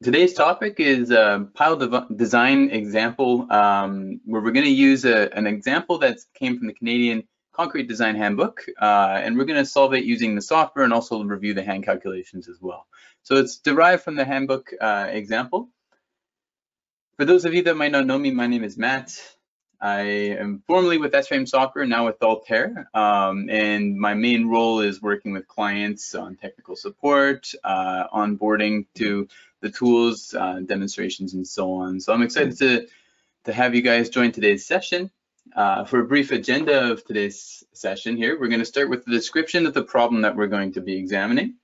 Today's topic is a pile design example, where we're going to use an example that came from the Canadian Concrete Design Handbook, and we're going to solve it using the software and also review the hand calculations as well. So it's derived from the handbook example. For those of you that might not know me, my name is Matt. I am formerly with S-Frame Software, now with Altair, and my main role is working with clients on technical support, onboarding to the tools, demonstrations, and so on. So I'm excited to have you guys join today's session. For a brief agenda of today's session here, we're going to start with the description of the problem that we're going to be examining.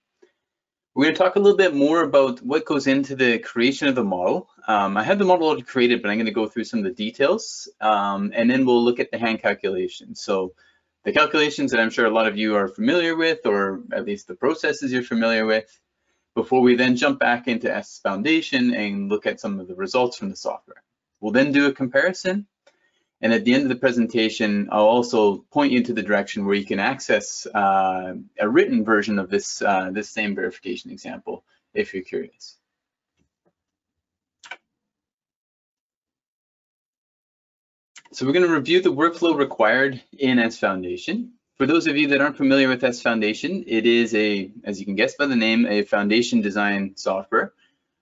We're going to talk a little bit more about what goes into the creation of the model. I have the model already created, but I'm going to go through some of the details, and then we'll look at the hand calculations. So the calculations that I'm sure a lot of you are familiar with, or at least the processes you're familiar with, before we then jump back into S Foundation and look at some of the results from the software. We'll then do a comparison. And at the end of the presentation, I'll also point you to the direction where you can access a written version of this, this same verification example if you're curious. So we're going to review the workflow required in S Foundation. For those of you that aren't familiar with S Foundation, it is as you can guess by the name, a foundation design software.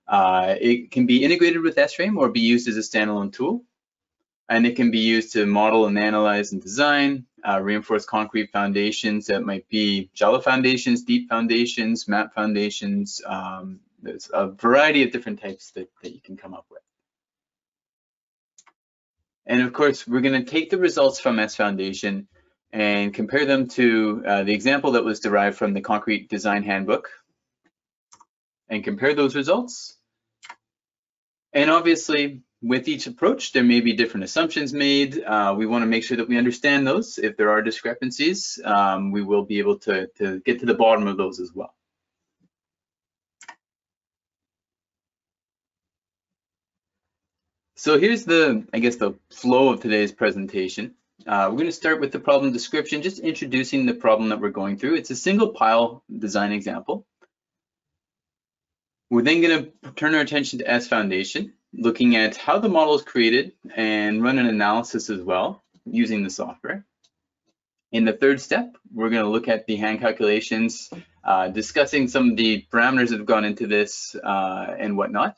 It can be integrated with S-Frame or be used as a standalone tool. And it can be used to model and analyze and design reinforced concrete foundations that might be shallow foundations, deep foundations, mat foundations. There's a variety of different types that you can come up with. And of course, we're going to take the results from S Foundation and compare them to the example that was derived from the Concrete Design Handbook and compare those results. And obviously, with each approach, there may be different assumptions made. We want to make sure that we understand those. If there are discrepancies, we will be able to get to the bottom of those as well. So here's the flow of today's presentation. We're going to start with the problem description, just introducing the problem that we're going through. It's a single pile design example. We're then going to turn our attention to S Foundation, looking at how the model is created and run an analysis as well using the software. In the third step, we're going to look at the hand calculations, discussing some of the parameters that have gone into this and whatnot,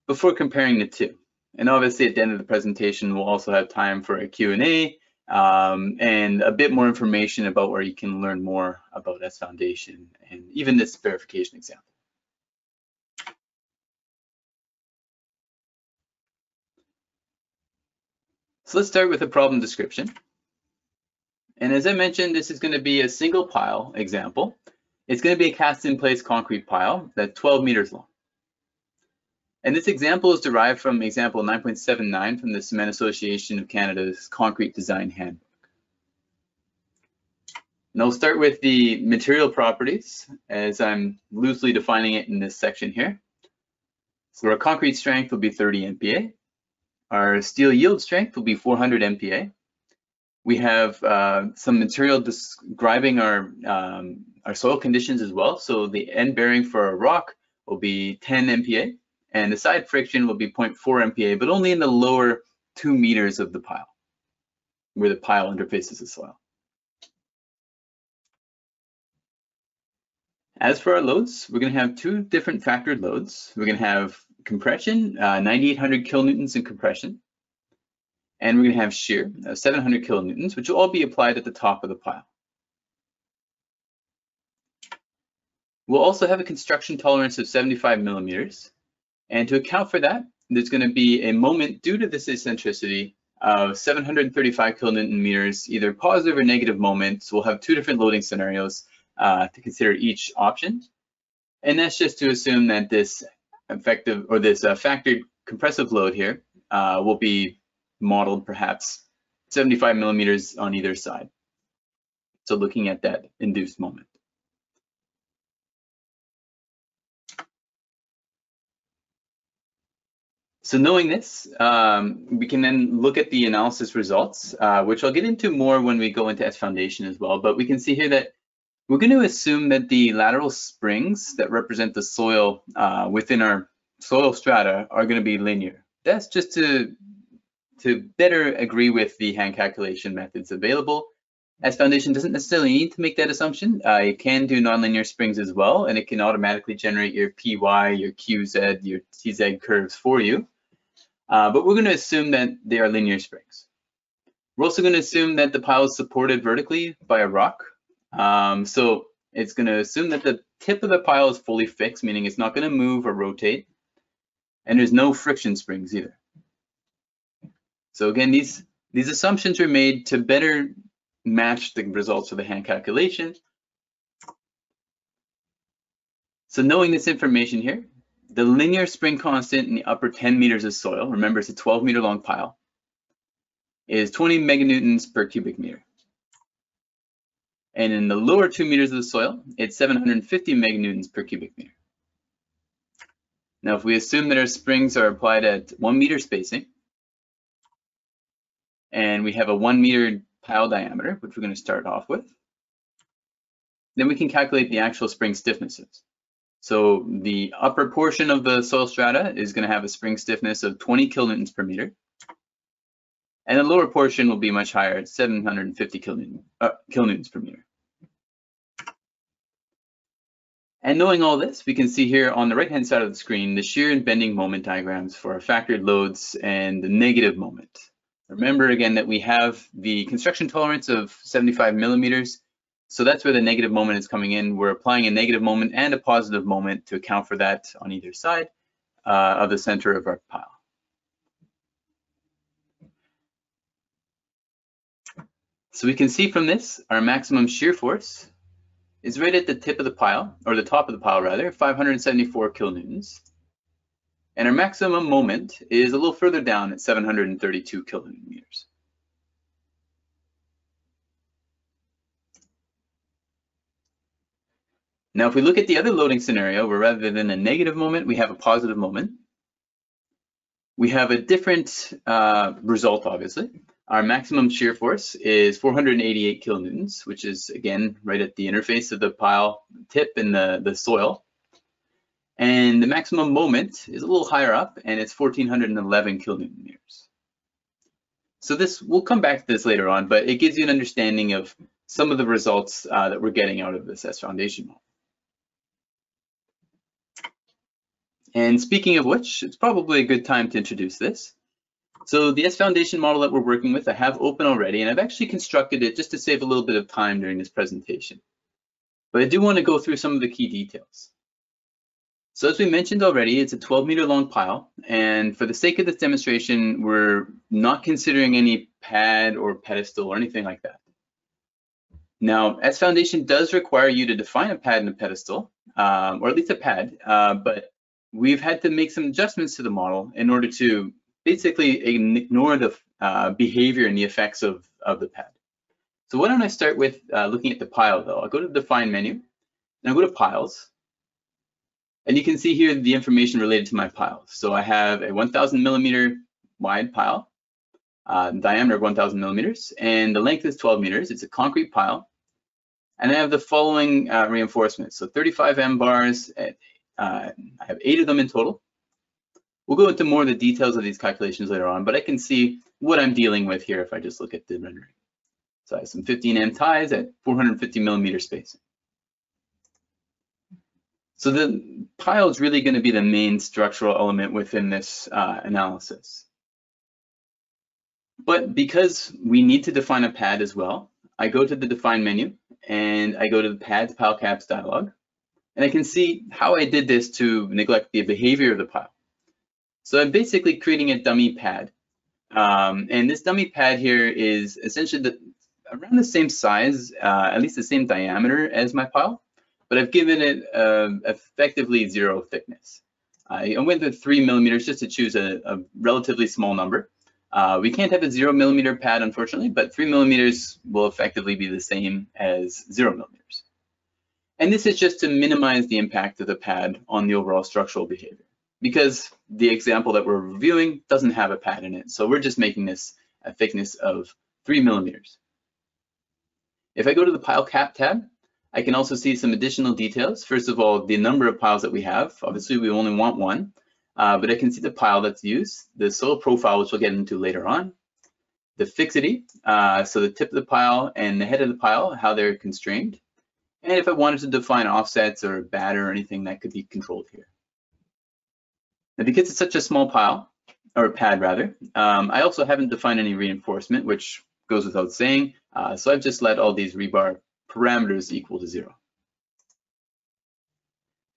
before comparing the two. And obviously at the end of the presentation, we'll also have time for a Q&A and a bit more information about where you can learn more about S Foundation and even this verification example. So let's start with the problem description. And as I mentioned, this is going to be a single pile example. It's going to be a cast in place concrete pile that's 12 meters long. And this example is derived from example 9.79 from the Cement Association of Canada's Concrete Design Handbook. And I'll start with the material properties as I'm loosely defining it in this section here. So our concrete strength will be 30 MPa. Our steel yield strength will be 400 MPa. We have some material describing our soil conditions as well. So the end bearing for our rock will be 10 MPa, and the side friction will be 0.4 MPa, but only in the lower 2 meters of the pile, where the pile interfaces the soil. As for our loads, we're going to have two different factored loads. We're going to have compression, 9,800 kilonewtons in compression, and we're going to have shear, 700 kilonewtons, which will all be applied at the top of the pile. We'll also have a construction tolerance of 75 millimeters, and to account for that, there's going to be a moment due to this eccentricity of 735 kilonewton meters, either positive or negative moments. We'll have two different loading scenarios to consider each option, and that's just to assume that this effective or this factored compressive load here will be modeled perhaps 75 millimeters on either side. So looking at that induced moment. So knowing this, we can then look at the analysis results, which I'll get into more when we go into S Foundation as well. But we can see here that we're going to assume that the lateral springs that represent the soil within our soil strata are going to be linear. That's just to better agree with the hand calculation methods available. As Foundation doesn't necessarily need to make that assumption. It can do nonlinear springs as well, and it can automatically generate your PY, your QZ, your TZ curves for you. But we're going to assume that they are linear springs. We're also going to assume that the pile is supported vertically by a rock. So it's going to assume that the tip of the pile is fully fixed, meaning it's not going to move or rotate. And there's no friction springs either. So again, these assumptions are made to better match the results of the hand calculation. So knowing this information here, the linear spring constant in the upper 10 meters of soil, remember it's a 12-meter long pile, is 20 meganewtons per cubic meter. And in the lower 2 meters of the soil, it's 750 meganewtons per cubic meter. Now, if we assume that our springs are applied at 1 meter spacing, and we have a 1 meter pile diameter, which we're going to start off with, then we can calculate the actual spring stiffnesses. So the upper portion of the soil strata is going to have a spring stiffness of 20 kilonewtons per meter, and the lower portion will be much higher at 750 kilonewtons per meter. And knowing all this, we can see here on the right-hand side of the screen the shear and bending moment diagrams for our factored loads and the negative moment. Remember again that we have the construction tolerance of 75 millimeters, so that's where the negative moment is coming in. We're applying a negative moment and a positive moment to account for that on either side of the center of our pile. So we can see from this, our maximum shear force is right at the tip of the pile, or the top of the pile rather, 574 kilonewtons. And our maximum moment is a little further down at 732 kilonewtons. Now, if we look at the other loading scenario, where rather than a negative moment, we have a positive moment, we have a different result, obviously. Our maximum shear force is 488 kilonewtons, which is, again, right at the interface of the pile tip in the soil. And the maximum moment is a little higher up, and it's 1,411 kilonewtons. So this, we'll come back to this later on, but it gives you an understanding of some of the results that we're getting out of this S foundation model. And speaking of which, it's probably a good time to introduce this. So the S foundation model that we're working with, I have open already, and I've actually constructed it just to save a little bit of time during this presentation. But I do want to go through some of the key details. So as we mentioned already, it's a 12-meter long pile, and for the sake of this demonstration, we're not considering any pad or pedestal or anything like that. Now, S foundation does require you to define a pad and a pedestal, or at least a pad, but we've had to make some adjustments to the model in order to basically ignore the behavior and the effects of the pad. So why don't I start with looking at the pile though. I'll go to the Define menu, and I'll go to Piles. And you can see here the information related to my pile. So I have a 1,000 millimeter wide pile, diameter of 1,000 millimeters, and the length is 12 meters. It's a concrete pile. And I have the following reinforcements. So 35 M bars, I have 8 of them in total. We'll go into more of the details of these calculations later on, but I can see what I'm dealing with here if I just look at the rendering. So I have some 15 M ties at 450 millimeter spacing. So the pile is really going to be the main structural element within this analysis. But because we need to define a pad as well, I go to the Define menu and I go to the Pads Pile Caps dialog, and I can see how I did this to neglect the behavior of the pile. So I'm basically creating a dummy pad. And this dummy pad here is essentially around the same size, at least the same diameter as my pile, but I've given it effectively 0 thickness. I went with 3 millimeters just to choose a relatively small number. We can't have a 0 millimeter pad, unfortunately, but 3 millimeters will effectively be the same as 0 millimeters. And this is just to minimize the impact of the pad on the overall structural behavior, because the example that we're reviewing doesn't have a pad in it. So we're just making this a thickness of 3 millimeters. If I go to the Pile Cap tab, I can also see some additional details. First of all, the number of piles that we have. Obviously, we only want one, but I can see the pile that's used, the soil profile, which we'll get into later on, the fixity, so the tip of the pile and the head of the pile, how they're constrained, and if I wanted to define offsets or batter or anything, that could be controlled here. Now, because it's such a small pile, or pad rather, I also haven't defined any reinforcement, which goes without saying, so I've just let all these rebar parameters equal to 0.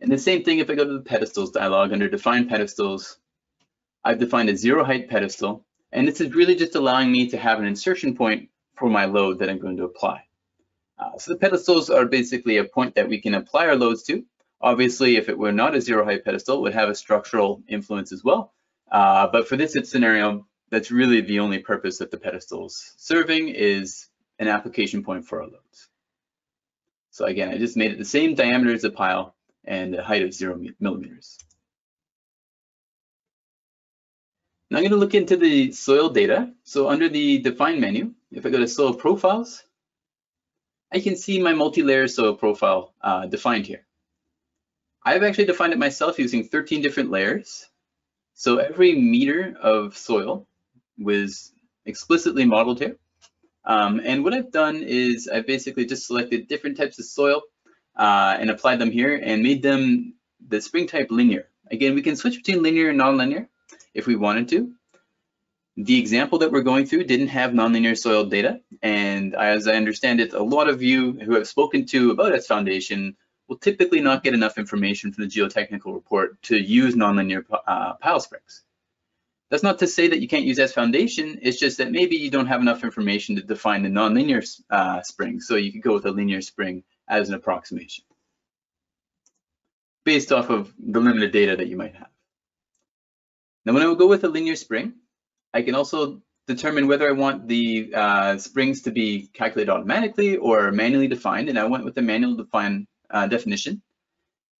And the same thing if I go to the pedestals dialog, under define pedestals, I've defined a 0 height pedestal, and this is really just allowing me to have an insertion point for my load that I'm going to apply. So the pedestals are basically a point that we can apply our loads to. Obviously, if it were not a 0 height pedestal, it would have a structural influence as well. But for this scenario, that's really the only purpose that the pedestal's serving, is an application point for our loads. So again, I just made it the same diameter as the pile and a height of 0 millimeters. Now I'm going to look into the soil data. So under the define menu, if I go to soil profiles, I can see my multi-layer soil profile defined here. I've actually defined it myself using 13 different layers. So every meter of soil was explicitly modeled here. And what I've done is I've basically just selected different types of soil and applied them here and made them the spring type linear. Again, we can switch between linear and nonlinear if we wanted to. The example that we're going through didn't have nonlinear soil data, and as I understand it, a lot of you who have spoken to about S Foundation will typically not get enough information from the geotechnical report to use nonlinear pile springs. That's not to say that you can't use S Foundation, it's just that maybe you don't have enough information to define the nonlinear spring, so you could go with a linear spring as an approximation based off of the limited data that you might have. Now, when I would go with a linear spring, I can also determine whether I want the springs to be calculated automatically or manually defined, and I went with the manual definition.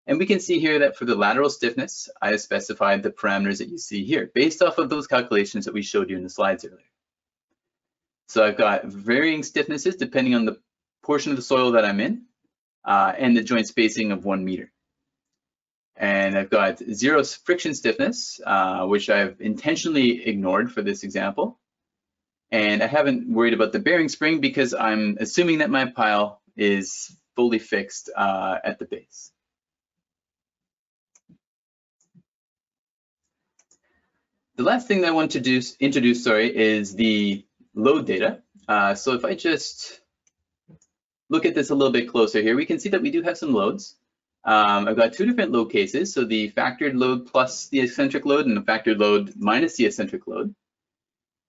And we can see here that for the lateral stiffness, I have specified the parameters that you see here based off of those calculations that we showed you in the slides earlier. So I've got varying stiffnesses depending on the portion of the soil that I'm in and the joint spacing of 1 meter. And I've got 0 friction stiffness, which I've intentionally ignored for this example. And I haven't worried about the bearing spring because I'm assuming that my pile is fully fixed at the base. The last thing that I want to introduce is the load data. So if I just look at this a little bit closer here, we can see that we do have some loads. I've got 2 different load cases, so the factored load plus the eccentric load and the factored load minus the eccentric load.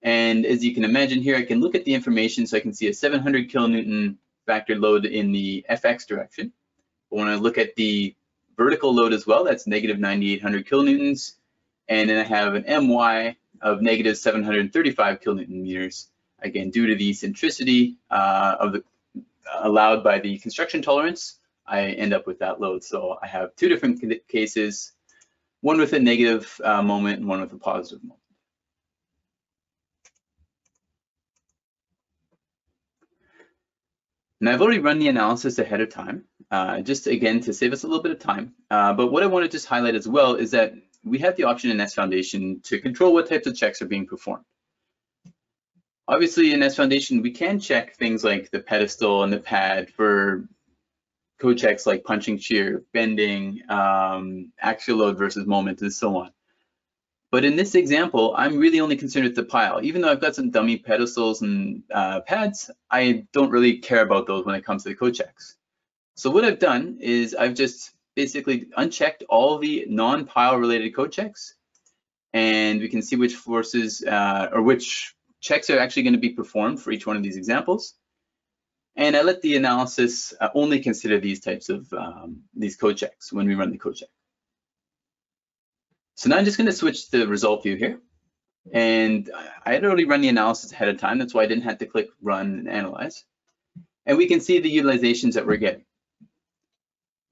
And as you can imagine here, I can look at the information, so I can see a 700 kilonewton factored load in the FX direction. But when I look at the vertical load as well, that's negative 9,800 kilonewtons. And then I have an MY of negative 735 kilonewton meters, again, due to the eccentricity allowed by the construction tolerance. I end up with that load. So I have 2 different cases, one with a negative moment and one with a positive moment. And I've already run the analysis ahead of time, just again to save us a little bit of time. But what I want to just highlight as well is that we have the option in S Foundation to control what types of checks are being performed. Obviously in S Foundation, we can check things like the pedestal and the pad for code checks like punching shear, bending, axial load versus moment, and so on. But in this example, I'm really only concerned with the pile. Even though I've got some dummy pedestals and pads, I don't really care about those when it comes to the code checks. So what I've done is I've just basically unchecked all the non-pile related code checks, and we can see which forces or which checks are actually going to be performed for each one of these examples. And I let the analysis only consider these types of these code checks when we run the code check. So now I'm just going to switch to the result view here. And I had already run the analysis ahead of time. That's why I didn't have to click run and analyze. And we can see the utilizations that we're getting.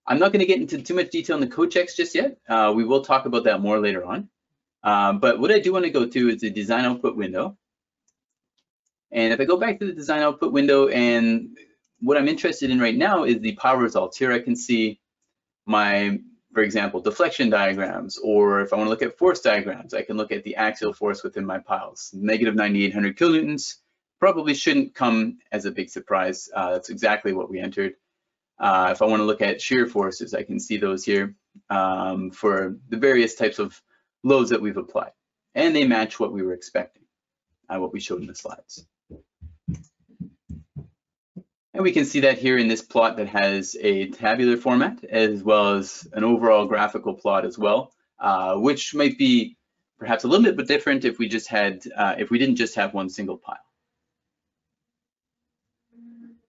I'm not going to get into too much detail on the code checks just yet. We will talk about that more later on. But what I do want to go to is the design output window. And if I go back to the design output window and what I'm interested in right now is the pile results. Here I can see my, for example, deflection diagrams, or if I want to look at force diagrams, I can look at the axial force within my piles. Negative 9,800 kilonewtons probably shouldn't come as a big surprise. That's exactly what we entered. If I want to look at shear forces, I can see those here for the various types of loads that we've applied. And they match what we were expecting, what we showed in the slides. And we can see that here in this plot that has a tabular format, as well as an overall graphical plot as well, which might be perhaps a little bit different if we just had, if we didn't just have one single pile.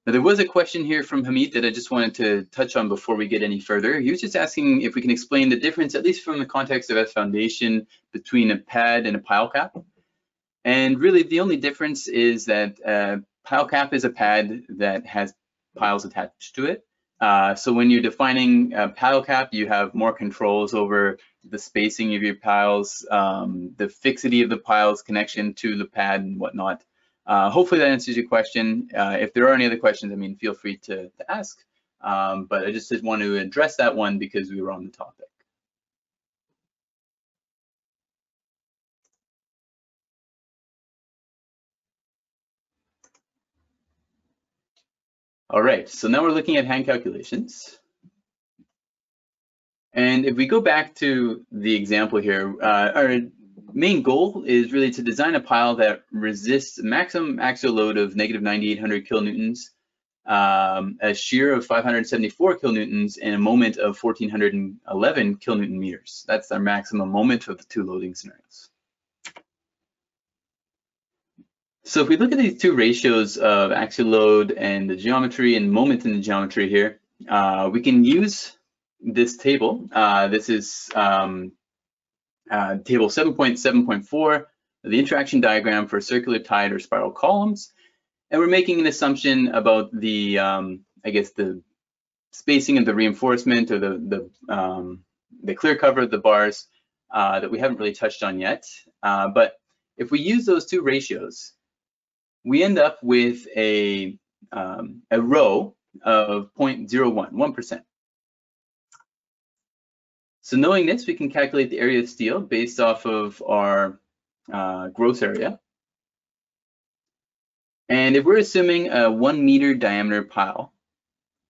Now, there was a question here from Hamid that I just wanted to touch on before we get any further. He was just asking if we can explain the difference, at least from the context of S foundation, between a pad and a pile cap. And really, the only difference is that pile cap is a pad that has piles attached to it. So when you're defining a pile cap, you have more controls over the spacing of your piles, the fixity of the piles, connection to the pad and whatnot. Hopefully that answers your question. If there are any other questions, I mean, feel free to ask. But I just did want to address that one because we were on the topic. All right, so now we're looking at hand calculations. And if we go back to the example here, our main goal is really to design a pile that resists maximum axial load of negative 9,800 kilonewtons, a shear of 574 kilonewtons, and a moment of 1,411 kilonewton meters. That's our maximum moment of the two loading scenarios. So if we look at these two ratios of axial load and the geometry and moment in the geometry here, we can use this table. This is table 7.7.4, the interaction diagram for circular tied or spiral columns. And we're making an assumption about the, I guess, the spacing of the reinforcement or the clear cover of the bars that we haven't really touched on yet. But if we use those two ratios, we end up with a rho of 0.01, 1%. So knowing this, we can calculate the area of steel based off of our gross area. And if we're assuming a 1 meter diameter pile,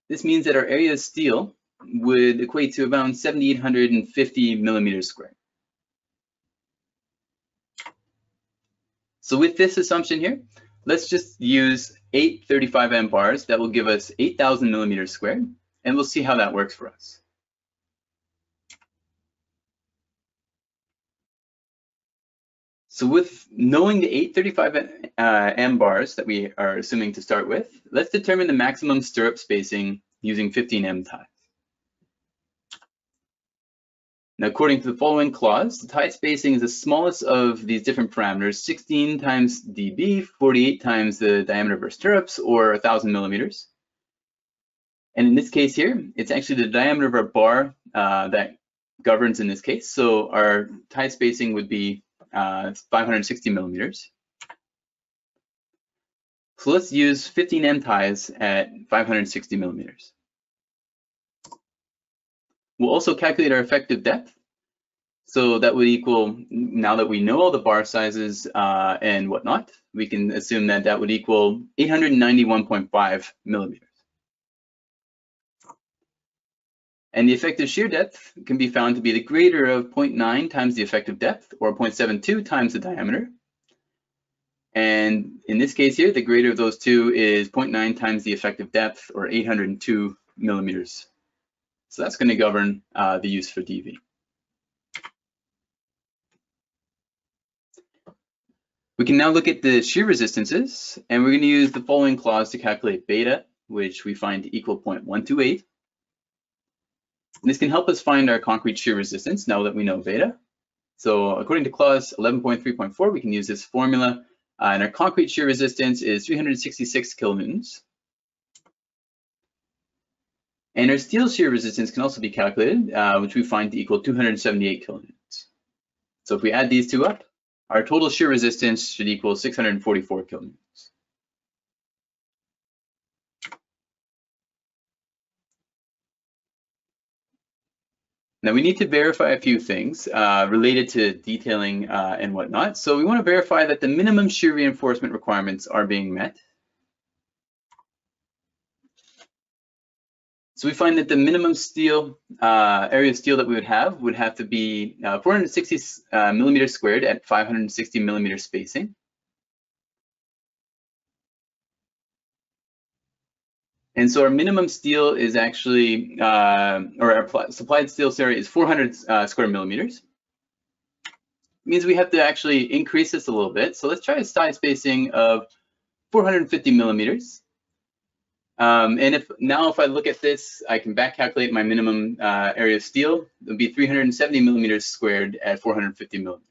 this means that our area of steel would equate to around 7,850 millimeters squared. So with this assumption here, let's just use 8 35M bars. That will give us 8,000 millimeters squared, and we'll see how that works for us. So with knowing the 8 35M bars that we are assuming to start with, let's determine the maximum stirrup spacing using 15M ties. Now, according to the following clause, the tie spacing is the smallest of these different parameters, 16 times dB, 48 times the diameter of our stirrups, or 1,000 millimeters. And in this case here, it's actually the diameter of our bar that governs in this case. So our tie spacing would be 560 millimeters. So let's use 15M ties at 560 millimeters. We'll also calculate our effective depth. So that would equal, now that we know all the bar sizes and whatnot, we can assume that that would equal 891.5 millimeters. And the effective shear depth can be found to be the greater of 0.9 times the effective depth, or 0.72 times the diameter. And in this case here, the greater of those two is 0.9 times the effective depth, or 802 millimeters. So that's going to govern the use for dV. We can now look at the shear resistances, and we're going to use the following clause to calculate beta, which we find to equal 0.128. And this can help us find our concrete shear resistance now that we know beta. So according to clause 11.3.4, we can use this formula, and our concrete shear resistance is 366 kilonewtons. And our steel shear resistance can also be calculated, which we find to equal 278 kilonewtons. So if we add these two up, our total shear resistance should equal 644 kilonewtons. Now we need to verify a few things related to detailing and whatnot. So we want to verify that the minimum shear reinforcement requirements are being met. So we find that the minimum steel area of steel that we would have to be 460 millimeters squared at 560 millimeter spacing. And so our minimum steel is actually, or our supplied steel area is 400 square millimeters. It means we have to actually increase this a little bit. So let's try a side spacing of 450 millimeters. And if I look at this, I can back calculate my minimum area of steel. It would be 370 millimeters squared at 450 millimeters.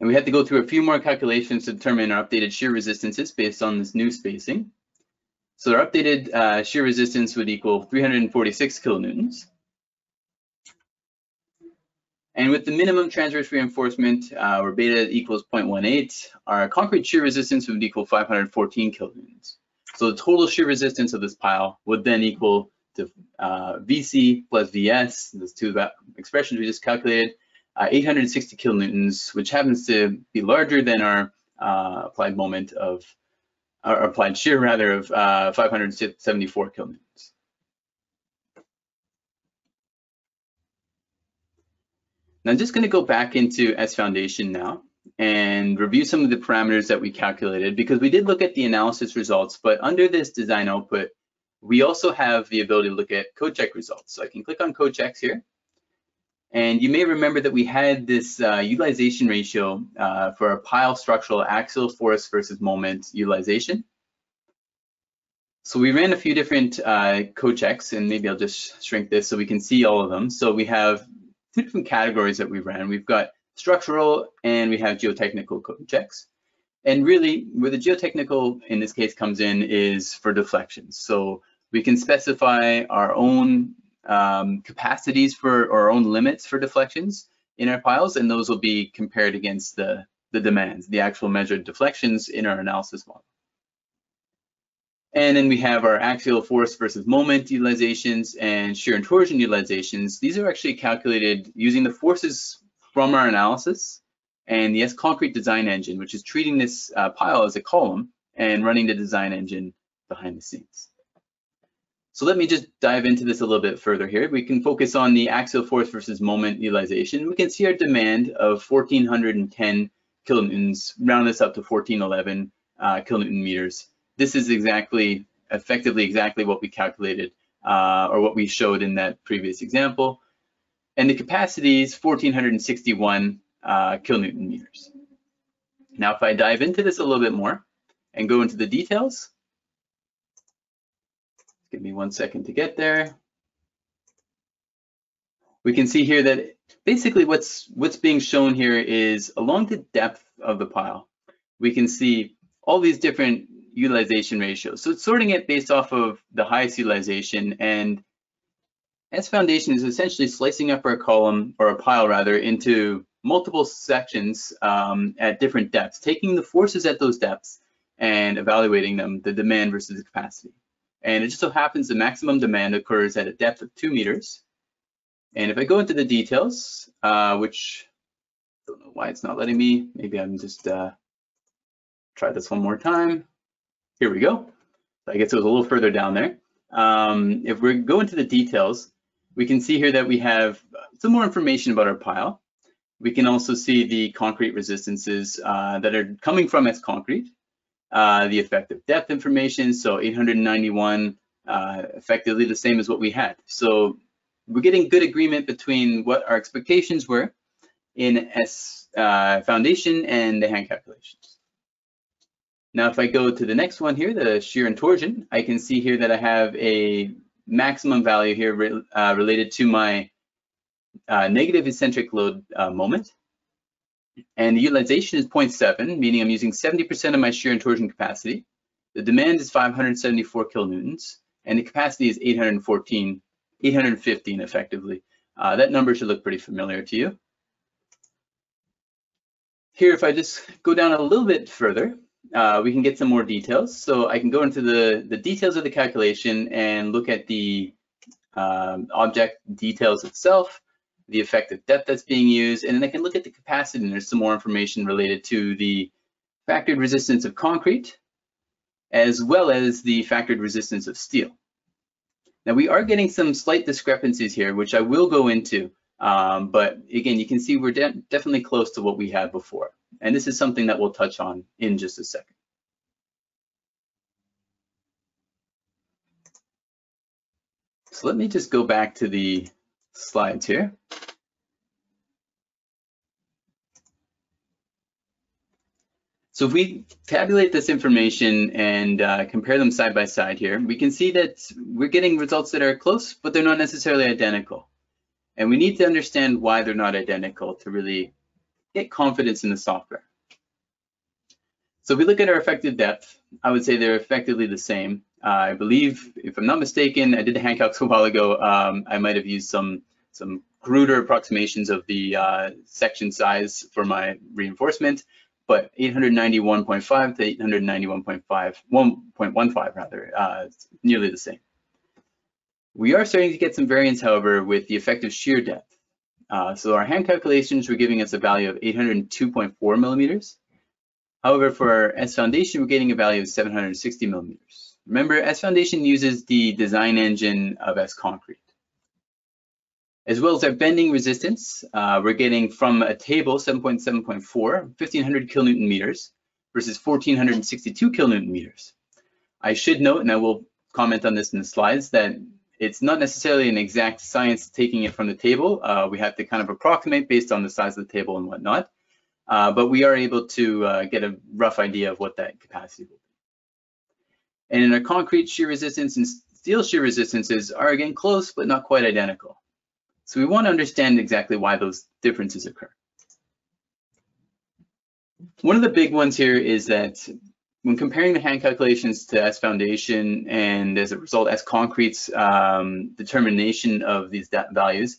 And we had to go through a few more calculations to determine our updated shear resistances based on this new spacing. So our updated shear resistance would equal 346 kilonewtons. And with the minimum transverse reinforcement, where beta equals 0.18, our concrete shear resistance would equal 514 kilonewtons. So the total shear resistance of this pile would then equal to VC plus VS, those two expressions we just calculated, 860 kilonewtons, which happens to be larger than our applied moment of, or applied shear rather, of 574 kilonewtons. Now I'm just going to go back into S Foundation now and review some of the parameters that we calculated, because we did look at the analysis results, but under this design output, we also have the ability to look at code check results. So I can click on code checks here. And you may remember that we had this utilization ratio for our pile structural axial force versus moment utilization. So we ran a few different code checks, and maybe I'll just shrink this so we can see all of them. So we have two different categories that we ran. We've got structural and we have geotechnical code checks. And really, where the geotechnical in this case comes in is for deflections. So we can specify our own capacities for our own limits for deflections in our piles, and those will be compared against the demands, the actual measured deflections in our analysis model. And then we have our axial force versus moment utilizations and shear and torsion utilizations. These are actually calculated using the forces from our analysis and the S concrete design engine, which is treating this pile as a column and running the design engine behind the scenes. So let me just dive into this a little bit further here. We can focus on the axial force versus moment utilization. We can see our demand of 1,410 kilonewtons, round this up to 1,411 kilonewton meters. This is effectively exactly what we calculated or what we showed in that previous example. And the capacity is 1,461 kilonewton meters. Now, if I dive into this a little bit more and go into the details, give me 1 second to get there. We can see here that basically what's being shown here is along the depth of the pile, we can see all these different utilization ratios. So it's sorting it based off of the highest utilization, and S Foundation is essentially slicing up our column, or a pile rather, into multiple sections at different depths, taking the forces at those depths and evaluating them, the demand versus the capacity. And it just so happens the maximum demand occurs at a depth of 2 meters. And if I go into the details, which I don't know why it's not letting me, maybe I'm just try this one more time. Here we go. I guess it was a little further down there. If we go into the details, we can see here that we have some more information about our pile. We can also see the concrete resistances that are coming from S concrete, the effective depth information, so 891, effectively the same as what we had. So we're getting good agreement between what our expectations were in S Foundation and the hand calculations. Now, if I go to the next one here, the shear and torsion, I can see here that I have a maximum value here related to my negative eccentric load moment. And the utilization is 0.7, meaning I'm using 70% of my shear and torsion capacity. The demand is 574 kilonewtons, and the capacity is 815 effectively. That number should look pretty familiar to you. Here, if I just go down a little bit further, we can get some more details. So I can go into the details of the calculation and look at the object details itself, the effective depth that's being used, and then I can look at the capacity, and there's some more information related to the factored resistance of concrete, as well as the factored resistance of steel. Now we are getting some slight discrepancies here, which I will go into, but again, you can see we're definitely close to what we had before. And this is something that we'll touch on in just a second. So let me just go back to the slides here. So if we tabulate this information and compare them side by side here, we can see that we're getting results that are close, but they're not necessarily identical. And we need to understand why they're not identical to really get confidence in the software. So if we look at our effective depth, I would say they're effectively the same. I believe, if I'm not mistaken, I did the hand calcs a while ago. I might have used some cruder approximations of the section size for my reinforcement, but 891.5 to 1.15 rather, nearly the same. We are starting to get some variance, however, with the effective shear depth. So our hand calculations were giving us a value of 802.4 millimeters. However, for our S foundation, we're getting a value of 760 millimeters. Remember, S foundation uses the design engine of S concrete. As well as our bending resistance, we're getting from a table 7.7.4, 1,500 kilonewton meters versus 1,462 kilonewton meters. I should note, and I will comment on this in the slides, that it's not necessarily an exact science taking it from the table. We have to kind of approximate based on the size of the table and whatnot. But we are able to get a rough idea of what that capacity will be. And in our concrete shear resistance and steel shear resistances are again close, but not quite identical. So we want to understand exactly why those differences occur. One of the big ones here is that when comparing the hand calculations to S foundation and as a result S concrete's determination of these values,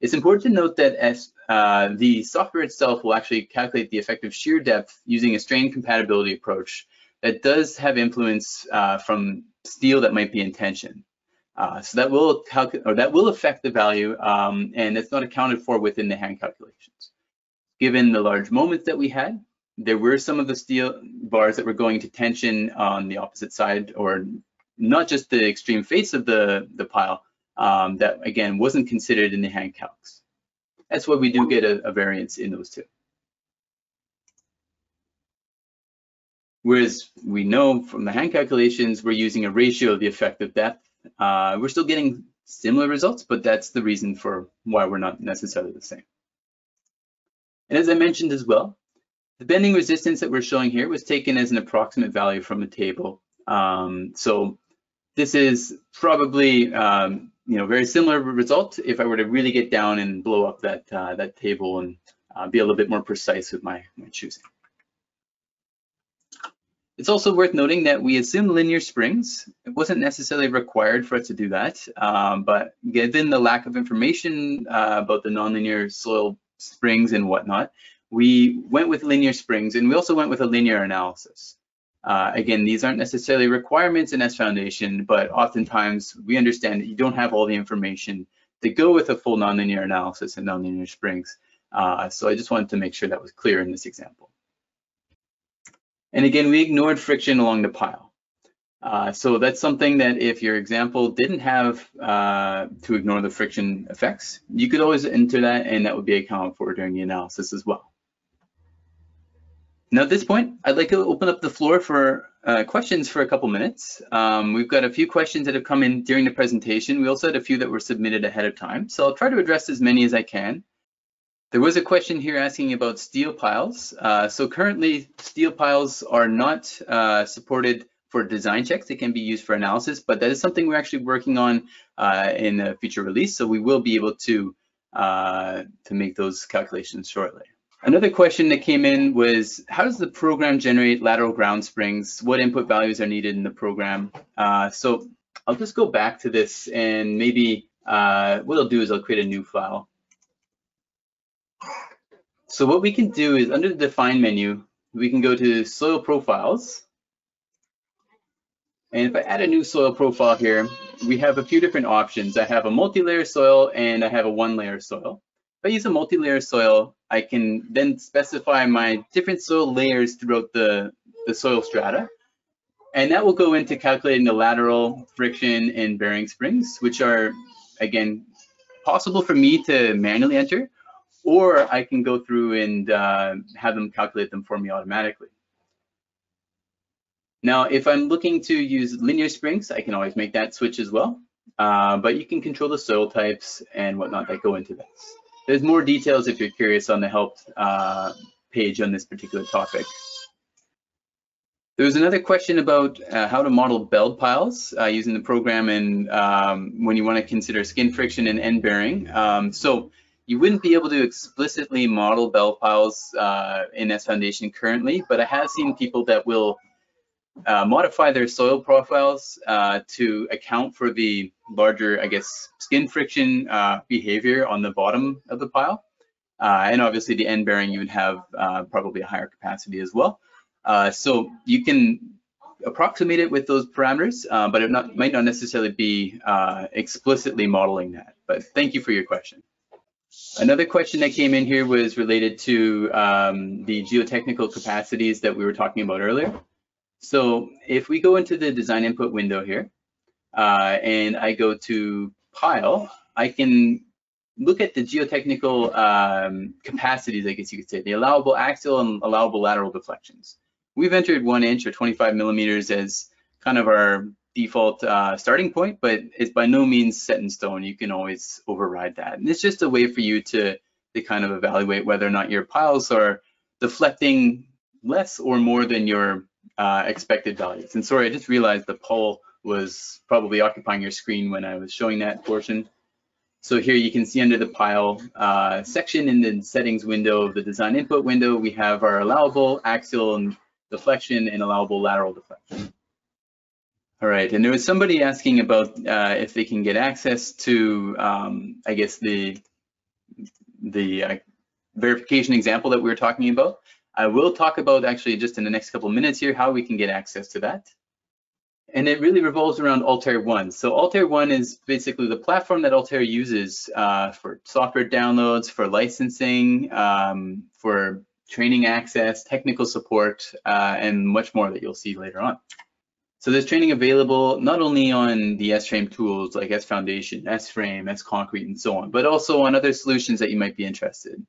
it's important to note that the software itself will actually calculate the effective shear depth using a strain compatibility approach that does have influence from steel that might be in tension. So that will affect the value, and it's not accounted for within the hand calculations. Given the large moments that we had, there were some of the steel bars that were going to tension on the opposite side, or not just the extreme face of the pile, that again wasn't considered in the hand calcs. That's why we do get a variance in those two. Whereas we know from the hand calculations, we're using a ratio of the effective depth. We're still getting similar results, but that's the reason for why we're not necessarily the same. And as I mentioned as well, the bending resistance that we're showing here was taken as an approximate value from a table. So this is probably very similar result if I were to really get down and blow up that table and be a little bit more precise with my choosing. It's also worth noting that we assumed linear springs. It wasn't necessarily required for us to do that, but given the lack of information about the nonlinear soil springs and whatnot, we went with linear springs, and we also went with a linear analysis. Again, these aren't necessarily requirements in S foundation, but oftentimes we understand that you don't have all the information to go with a full nonlinear analysis and nonlinear springs. So I just wanted to make sure that was clear in this example. And again, we ignored friction along the pile. So that's something that if your example didn't have to ignore the friction effects, you could always enter that, and that would be accounted for during the analysis as well. Now at this point, I'd like to open up the floor for questions for a couple minutes. We've got a few questions that have come in during the presentation. We also had a few that were submitted ahead of time, so I'll try to address as many as I can. There was a question here asking about steel piles. So currently, steel piles are not supported for design checks. They can be used for analysis, but that is something we're actually working on in a future release. So we will be able to make those calculations shortly. Another question that came in was, how does the program generate lateral ground springs? What input values are needed in the program? So I'll just go back to this, and maybe what I'll do is I'll create a new file. So what we can do is under the define menu, we can go to soil profiles. And if I add a new soil profile here, we have a few different options. I have a multi-layer soil and I have a one-layer soil. If I use a multi-layer soil, I can then specify my different soil layers throughout the soil strata. And that will go into calculating the lateral, friction, and bearing springs, which are, again, possible for me to manually enter, or I can go through and have them calculate them for me automatically. Now, if I'm looking to use linear springs, I can always make that switch as well, but you can control the soil types and whatnot that go into this. There's more details if you're curious on the help page on this particular topic. There was another question about how to model beld piles using the program and when you want to consider skin friction and end bearing. So you wouldn't be able to explicitly model beld piles in S Foundation currently, but I have seen people that will modify their soil profiles to account for the larger, I guess, skin friction behavior on the bottom of the pile. And obviously the end bearing, you would have probably a higher capacity as well. So you can approximate it with those parameters, but it might not necessarily be explicitly modeling that. But thank you for your question. Another question that came in here was related to the geotechnical capacities that we were talking about earlier. So if we go into the design input window here, and I go to pile, I can look at the geotechnical capacities, I guess you could say, the allowable axial and allowable lateral deflections. We've entered 1 inch or 25 millimeters as kind of our default starting point, but it's by no means set in stone. You can always override that. And it's just a way for you to kind of evaluate whether or not your piles are deflecting less or more than your expected values. And sorry, I just realized the poll was probably occupying your screen when I was showing that portion. So here you can see under the pile section in the settings window of the design input window, we have our allowable axial and deflection and allowable lateral deflection. All right, and there was somebody asking about if they can get access to, I guess, the verification example that we were talking about. I will talk about actually just in the next couple of minutes here how we can get access to that. And it really revolves around Altair 1. So Altair 1 is basically the platform that Altair uses for software downloads, for licensing, for training access, technical support, and much more that you'll see later on. So there's training available not only on the S-Frame tools like S Foundation, S-Frame, S-Concrete, and so on, but also on other solutions that you might be interested in.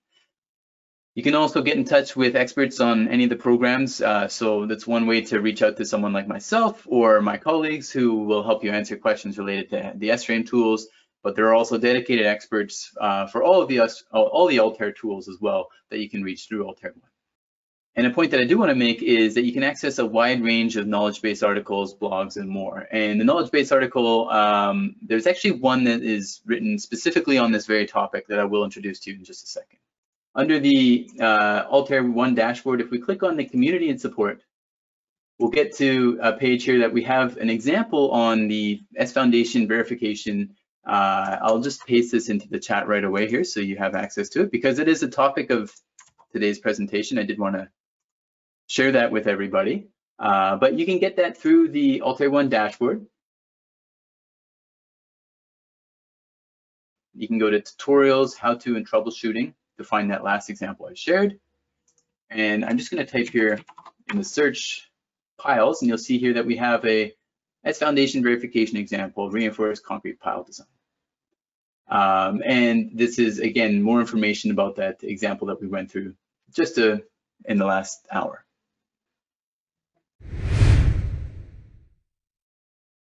You can also get in touch with experts on any of the programs. So that's one way to reach out to someone like myself or my colleagues who will help you answer questions related to the S-Frame tools. But there are also dedicated experts for all the Altair tools as well that you can reach through Altair 1. And a point that I do want to make is that you can access a wide range of knowledge base articles, blogs, and more. And the knowledge base article, there's actually one that is written specifically on this very topic that I will introduce to you in just a second. Under the Altair 1 dashboard, if we click on the community and support, we'll get to a page here that we have an example on the S Foundation verification. I'll just paste this into the chat right away here so you have access to it because it is a topic of today's presentation. I did want to share that with everybody, but you can get that through the Altair 1 dashboard. You can go to tutorials, how to, and troubleshooting to find that last example I shared. And I'm just going to type here in the search piles, and you'll see here that we have a S Foundation verification example, reinforced concrete pile design. And this is, again, more information about that example that we went through just in the last hour.